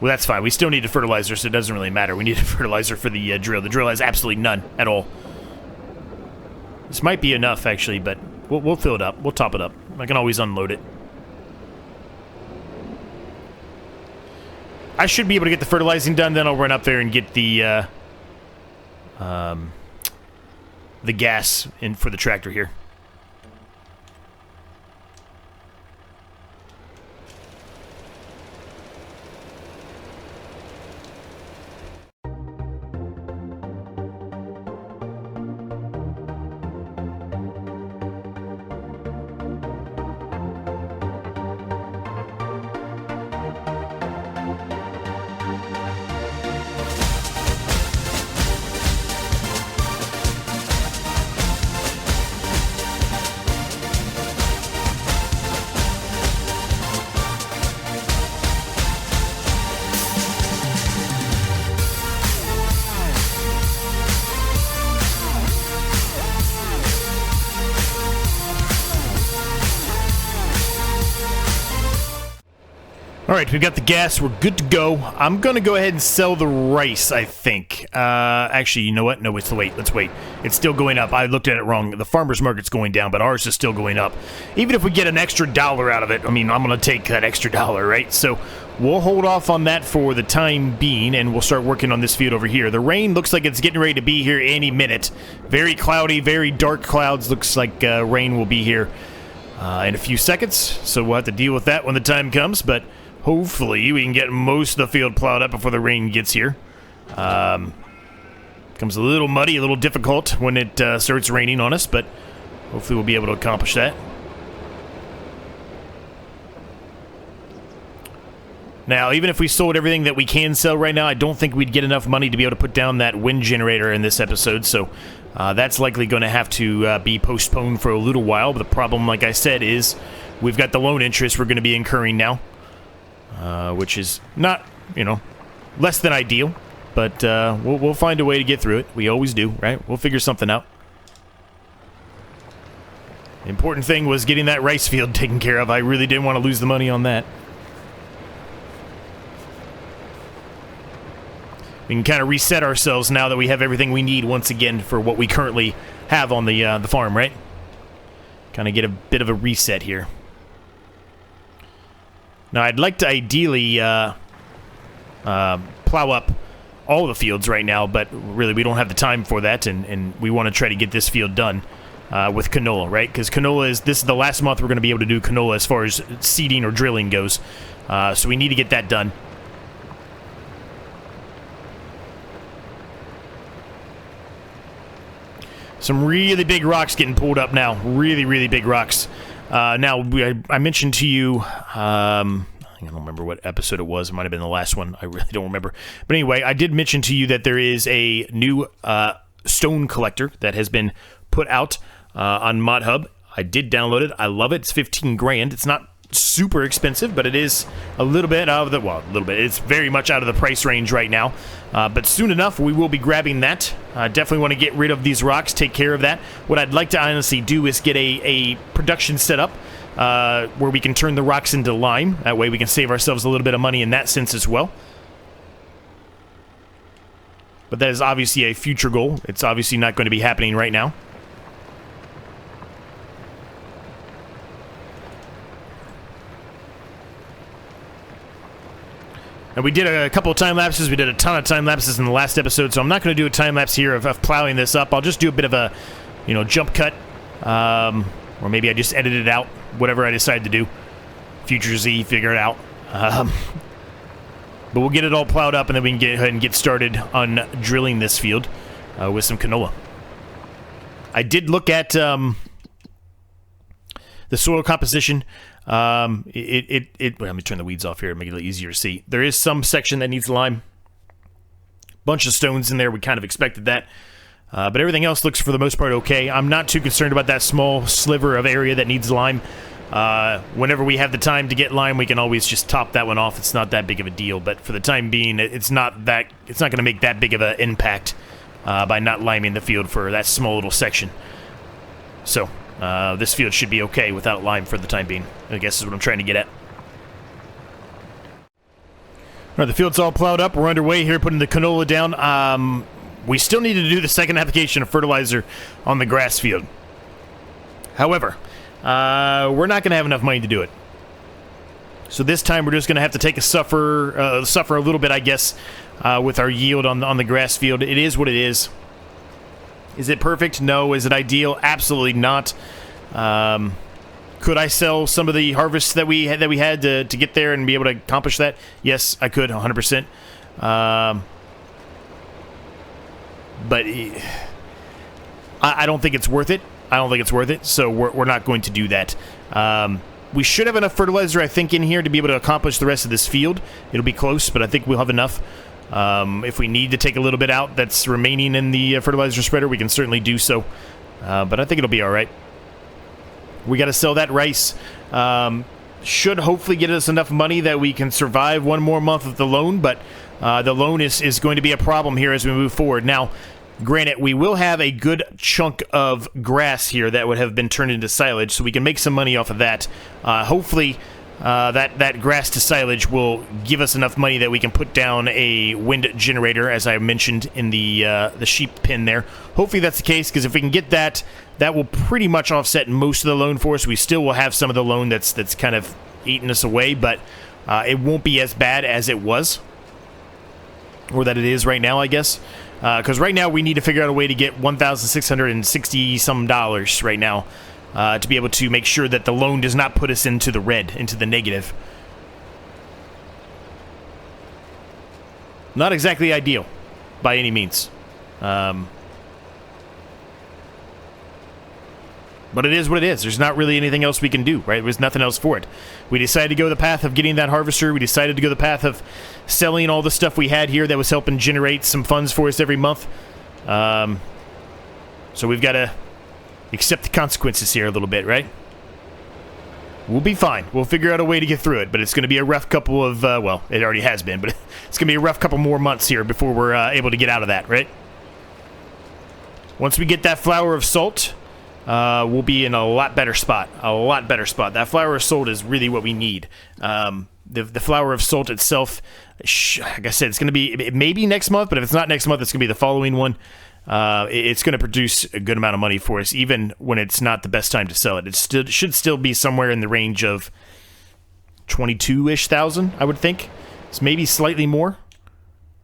Well, that's fine. We still need a fertilizer, so it doesn't really matter. We need a fertilizer for the drill. The drill has absolutely none at all. This might be enough, actually, but we'll fill it up. We'll top it up. I can always unload it. I should be able to get the fertilizing done, then I'll run up there and get the gas in for the tractor here. Alright, we've got the gas, we're good to go. I'm gonna go ahead and sell the rice, I think. Actually, you know what? No, let's wait. It's still going up. I looked at it wrong. The farmer's market's going down, but ours is still going up. Even if we get an extra $1 out of it, I mean, I'm gonna take that extra $1, right? So, we'll hold off on that for the time being, and we'll start working on this field over here. The rain looks like it's getting ready to be here any minute. Very cloudy, very dark clouds. Looks like rain will be here in a few seconds, so we'll have to deal with that when the time comes, but hopefully we can get most of the field plowed up before the rain gets here. Becomes a little muddy, a little difficult when it starts raining on us, but hopefully we'll be able to accomplish that. Now, even if we sold everything that we can sell right now, I don't think we'd get enough money to be able to put down that wind generator in this episode, so that's likely going to have to be postponed for a little while. But the problem, like I said, is we've got the loan interest we're going to be incurring now. Which is not, less than ideal, but we'll find a way to get through it. We always do, right? We'll figure something out. The important thing was getting that rice field taken care of. I really didn't want to lose the money on that. We can kind of reset ourselves now that we have everything we need once again for what we currently have on the farm, right? Kind of get a bit of a reset here. Now, I'd like to ideally plow up all the fields right now, but really we don't have the time for that, and we want to try to get this field done with canola, right? Because this is the last month we're going to be able to do canola as far as seeding or drilling goes. So we need to get that done. Some really big rocks getting pulled up now. Really, really big rocks. Now, I mentioned to you, I don't remember what episode it was. It might have been the last one. I really don't remember. But anyway, I did mention to you that there is a new stone collector that has been put out on ModHub. I did download it. I love it. It's 15 grand. It's not super expensive, but it is a little bit out of the, well, a little bit. It's very much out of the price range right now. But soon enough, we will be grabbing that. Definitely want to get rid of these rocks, take care of that. What I'd like to honestly do is get a production set up where we can turn the rocks into lime. That way we can save ourselves a little bit of money in that sense as well. But that is obviously a future goal. It's obviously not going to be happening right now. And we did a couple of time lapses. We did a ton of time lapses in the last episode, so I'm not going to do a time lapse here of plowing this up. I'll just do a bit of a, jump cut, or maybe I just edit it out. Whatever I decide to do. Future Z, figure it out. But we'll get it all plowed up, and then we can get ahead and get started on drilling this field with some canola. I did look at the soil composition. Let me turn the weeds off here and make it a little easier to see. There is some section that needs lime. Bunch of stones in there. We kind of expected that. But everything else looks, for the most part, okay. I'm not too concerned about that small sliver of area that needs lime. Whenever we have the time to get lime, we can always just top that one off. It's not that big of a deal. But for the time being, it's not going to make that big of an impact by not liming the field for that small little section. So this field should be okay without lime for the time being, I guess is what I'm trying to get at. All right, the field's all plowed up. We're underway here, putting the canola down. We still need to do the second application of fertilizer on the grass field. However, we're not going to have enough money to do it. So this time we're just going to have to take a suffer a little bit, I guess, with our yield on the grass field. It is what it is. Is it perfect? No. Is it ideal? Absolutely not. Could I sell some of the harvests that we had to get there and be able to accomplish that? Yes, I could, 100%. But I don't think it's worth it. I don't think it's worth it, so we're not going to do that. We should have enough fertilizer, I think, in here to be able to accomplish the rest of this field. It'll be close, but I think we'll have enough. If we need to take a little bit out that's remaining in the fertilizer spreader, we can certainly do so. But I think it'll be all right. We got to sell that rice. Should hopefully get us enough money that we can survive one more month of the loan, but the loan is going to be a problem here as we move forward. Now, granted, we will have a good chunk of grass here that would have been turned into silage, so we can make some money off of that. Hopefully, that grass to silage will give us enough money that we can put down a wind generator, as I mentioned in the sheep pen there. Hopefully that's the case, because if we can get that, that will pretty much offset most of the loan for us. We still will have some of the loan that's kind of eating us away, but it won't be as bad as it was, or that it is right now, I guess. Because right now we need to figure out a way to get $1,660 some right now to be able to make sure that the loan does not put us into the red, into the negative. Not exactly ideal by any means. But it is what it is. There's not really anything else we can do, right? There's nothing else for it. We decided to go the path of getting that harvester. We decided to go the path of selling all the stuff we had here that was helping generate some funds for us every month. So we've got to accept the consequences here a little bit, right? We'll be fine. We'll figure out a way to get through it, but it's going to be a rough couple of, well, it already has been, but it's going to be a rough couple more months here before we're able to get out of that, right? Once we get that flour of salt, we'll be in a lot better spot. A lot better spot. That flour of salt is really what we need. The flour of salt itself, like I said, it's going to be maybe next month, but if it's not next month, it's going to be the following one. It's going to produce a good amount of money for us, even when it's not the best time to sell it. It should still be somewhere in the range of 22-ish thousand, I would think. It's maybe slightly more.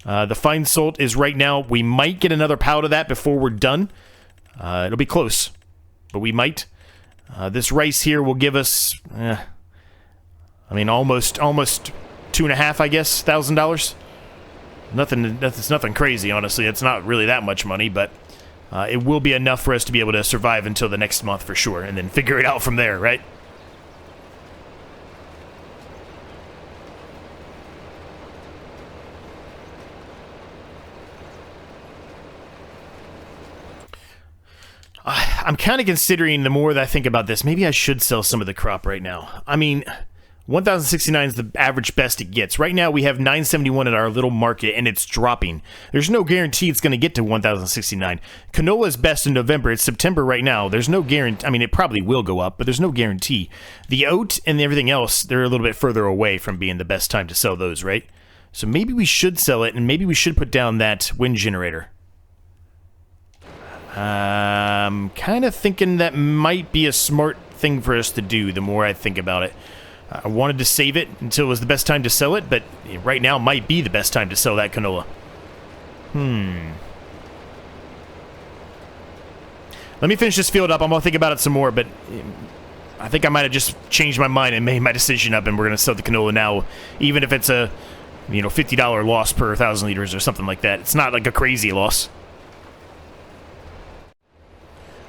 The fine salt is right now, we might get another pound of that before we're done. It'll be close, but we might. This rice here will give us, I mean, almost $2.5, I guess, $1,000. That's nothing crazy, honestly. It's not really that much money, but it will be enough for us to be able to survive until the next month for sure, and then figure it out from there, right? I'm kind of considering, the more that I think about this, maybe I should sell some of the crop right now. I mean, 1,069 is the average best it gets. Right now, we have 971 at our little market, and it's dropping. There's no guarantee it's going to get to 1,069. Canola is best in November. It's September right now. There's no guarantee. I mean, it probably will go up, but there's no guarantee. The oat and everything else, they're a little bit further away from being the best time to sell those, right? So maybe we should sell it, and maybe we should put down that wind generator. I'm kind of thinking that might be a smart thing for us to do the more I think about it. I wanted to save it until it was the best time to sell it, but right now might be the best time to sell that canola. Let me finish this field up. I'm going to think about it some more, but I think I might have just changed my mind and made my decision up, and we're going to sell the canola now, even if it's a $50 loss per 1,000 liters or something like that. It's not like a crazy loss.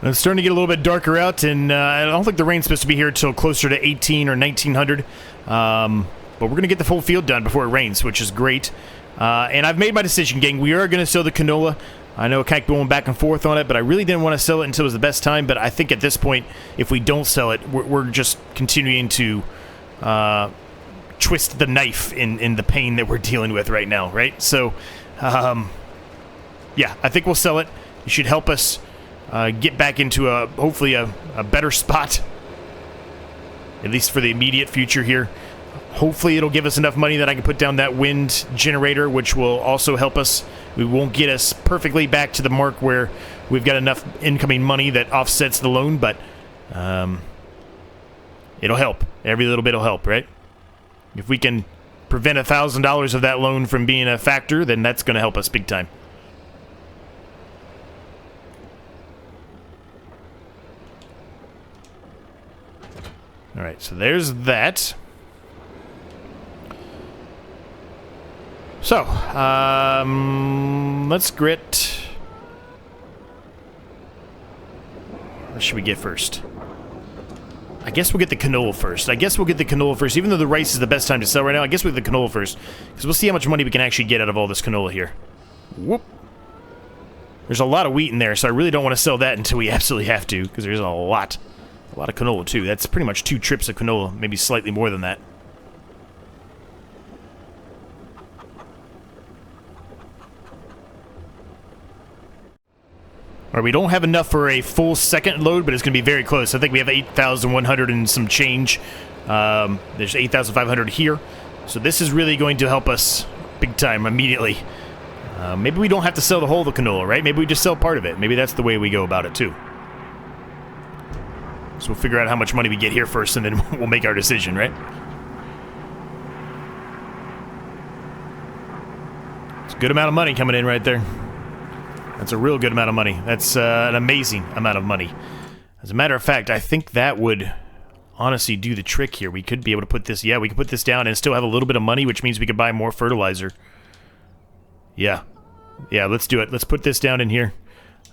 It's starting to get a little bit darker out, and I don't think the rain's supposed to be here until closer to 18 or 1900. But we're going to get the full field done before it rains, which is great. And I've made my decision, gang. We are going to sell the canola. I know I kept going back and forth on it, but I really didn't want to sell it until it was the best time. But I think at this point, if we don't sell it, we're just continuing to twist the knife in the pain that we're dealing with right now, right? So, yeah, I think we'll sell it. It should help us get back into hopefully a better spot, at least for the immediate future here. Hopefully it'll give us enough money that I can put down that wind generator, which will also help us. We won't get us perfectly back to the mark where we've got enough incoming money that offsets the loan, but it'll help. Every little bit will help, right? If we can prevent $1,000 of that loan from being a factor, then that's going to help us big time. All right, so there's that. So, let's grit. What should we get first? I guess we'll get the canola first. Even though the rice is the best time to sell right now, I guess we'll get the canola first. Because we'll see how much money we can actually get out of all this canola here. Whoop. There's a lot of wheat in there, so I really don't want to sell that until we absolutely have to. Because there's a lot of canola, too. That's pretty much 2 trips of canola. Maybe slightly more than that. Alright, we don't have enough for a full second load, but it's going to be very close. I think we have 8,100 and some change. There's 8,500 here. So this is really going to help us big time immediately. Maybe we don't have to sell the whole of the canola, right? Maybe we just sell part of it. Maybe that's the way we go about it, too. So we'll figure out how much money we get here first, and then we'll make our decision, right? It's a good amount of money coming in right there. That's a real good amount of money. That's an amazing amount of money. As a matter of fact, I think that would honestly do the trick here. We could be able to put this... Yeah, we could put this down and still have a little bit of money, which means we could buy more fertilizer. Yeah. Yeah, let's do it. Let's put this down in here.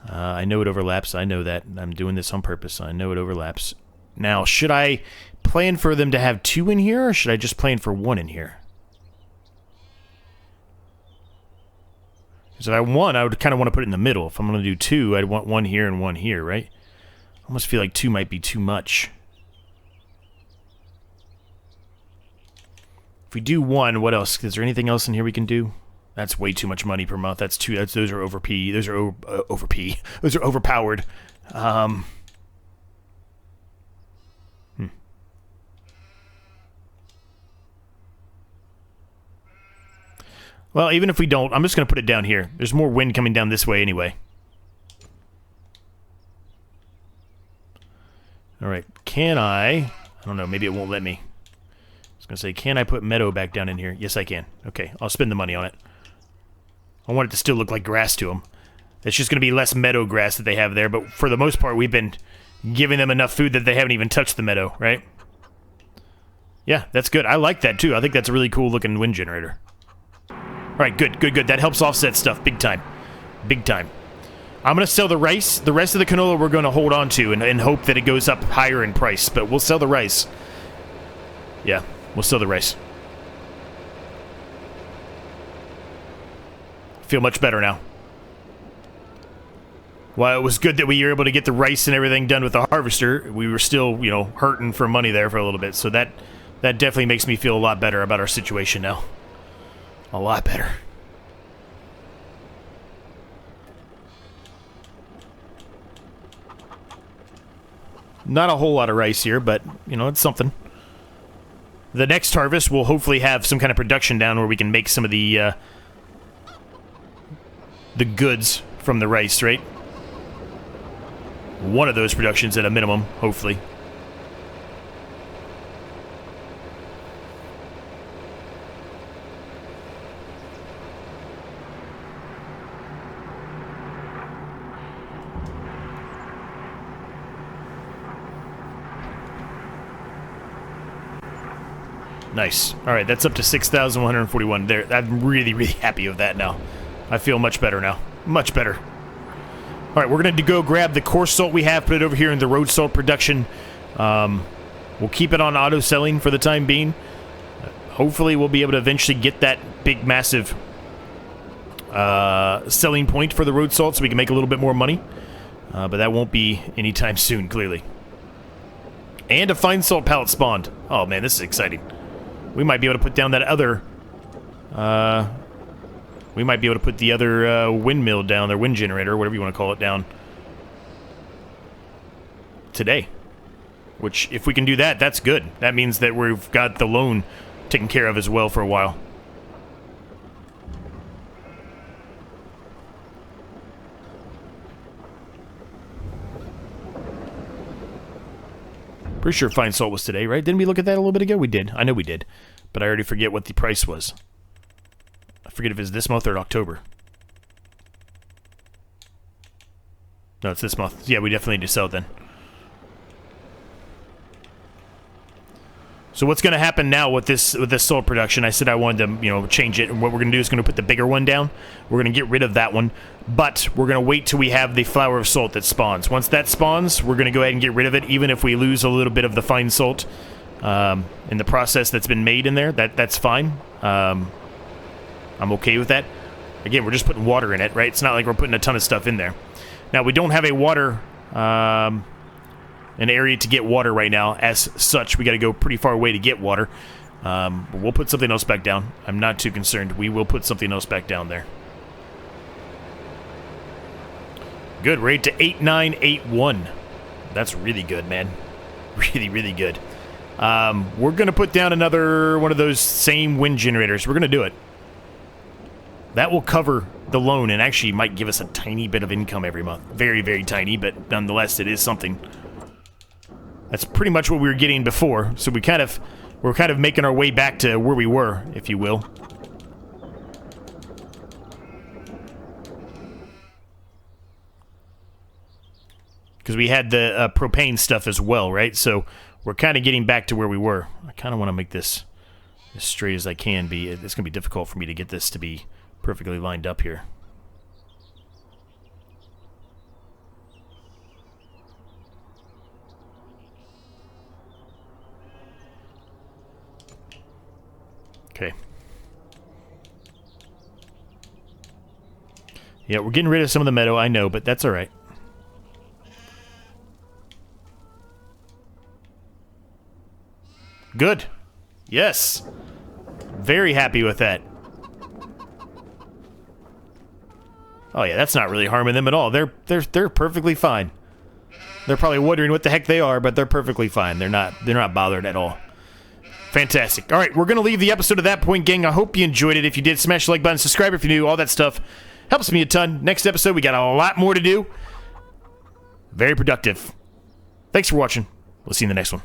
I know it overlaps. I know that. I'm doing this on purpose. I know it overlaps. Now, should I plan for them to have 2 in here, or should I just plan for 1 in here? Because if I want, I would kind of want to put it in the middle. If I'm going to do 2, I'd want 1 here and 1 here, right? I almost feel like 2 might be too much. If we do 1, what else? Is there anything else in here we can do? That's way too much money per month. That's too. Those are over P. Those are over P. Those are overpowered. Well, even if we don't, I'm just going to put it down here. There's more wind coming down this way anyway. Alright, can I don't know, maybe it won't let me. I was going to say, can I put meadow back down in here? Yes, I can. Okay, I'll spend the money on it. I want it to still look like grass to them. It's just going to be less meadow grass that they have there, but for the most part, we've been giving them enough food that they haven't even touched the meadow, right? Yeah, that's good. I like that, too. I think that's a really cool looking wind generator. Alright, good, good, good. That helps offset stuff big time. Big time. I'm going to sell the rice. The rest of the canola we're going to hold on to and hope that it goes up higher in price, but we'll sell the rice. Yeah, we'll sell the rice. Feel much better now. While it was good that we were able to get the rice and everything done with the harvester, we were still, you know, hurting for money there for a little bit. So that definitely makes me feel a lot better about our situation now. A lot better. Not a whole lot of rice here, but, you know, it's something. The next harvest will hopefully have some kind of production down where we can make some of the goods from the rice, right? One of those productions at a minimum, hopefully. Nice. Alright, that's up to 6,141. There, I'm really, really happy with that now. I feel much better now. Much better. Alright, we're going to go grab the coarse salt we have, put it over here in the road salt production. We'll keep it on auto-selling for the time being. Hopefully we'll be able to eventually get that big, massive selling point for the road salt so we can make a little bit more money. But that won't be anytime soon, clearly. And a fine salt pallet spawned. Oh man, this is exciting. We might be able to put down that other... we might be able to put the other windmill down, their wind generator, whatever you want to call it, down today. Which, if we can do that, that's good. That means that we've got the loan taken care of as well for a while. Pretty sure fine salt was today, right? Didn't we look at that a little bit ago? We did. I know we did. But I already forget what the price was. I forget if it's this month or October. No, it's this month. Yeah, we definitely need to sell it then. So what's going to happen now with this salt production? I said I wanted to, you know, change it, and what we're going to do is going to put the bigger one down. We're going to get rid of that one, but we're going to wait till we have the flower of salt that spawns. Once that spawns, we're going to go ahead and get rid of it, even if we lose a little bit of the fine salt in the process that's been made in there. That's fine. I'm okay with that. Again, we're just putting water in it, right? It's not like we're putting a ton of stuff in there. Now, we don't have a water... an area to get water right now. As such, we got to go pretty far away to get water. We'll put something else back down. I'm not too concerned. We will put something else back down there. Good. Rate to 8981. That's really good, man. Really, really good. We're going to put down another one of those same wind generators. We're going to do it. That will cover the loan and actually might give us a tiny bit of income every month. Very, very tiny, but nonetheless, it is something. That's pretty much what we were getting before, so we're kind of making our way back to where we were, if you will. Because we had the propane stuff as well, right? So we're kind of getting back to where we were. I kind of want to make this as straight as I can be. It's going to be difficult for me to get this to be perfectly lined up here. Okay. Yeah, we're getting rid of some of the meadow, I know, but that's all right. Good. Yes. Very happy with that. Oh yeah, that's not really harming them at all. They're perfectly fine. They're probably wondering what the heck they are, but they're perfectly fine. They're not bothered at all. Fantastic. All right, we're going to leave the episode at that point, gang. I hope you enjoyed it. If you did, smash the like button, subscribe if you're new, all that stuff. Helps me a ton. Next episode, we got a lot more to do. Very productive. Thanks for watching. We'll see you in the next one.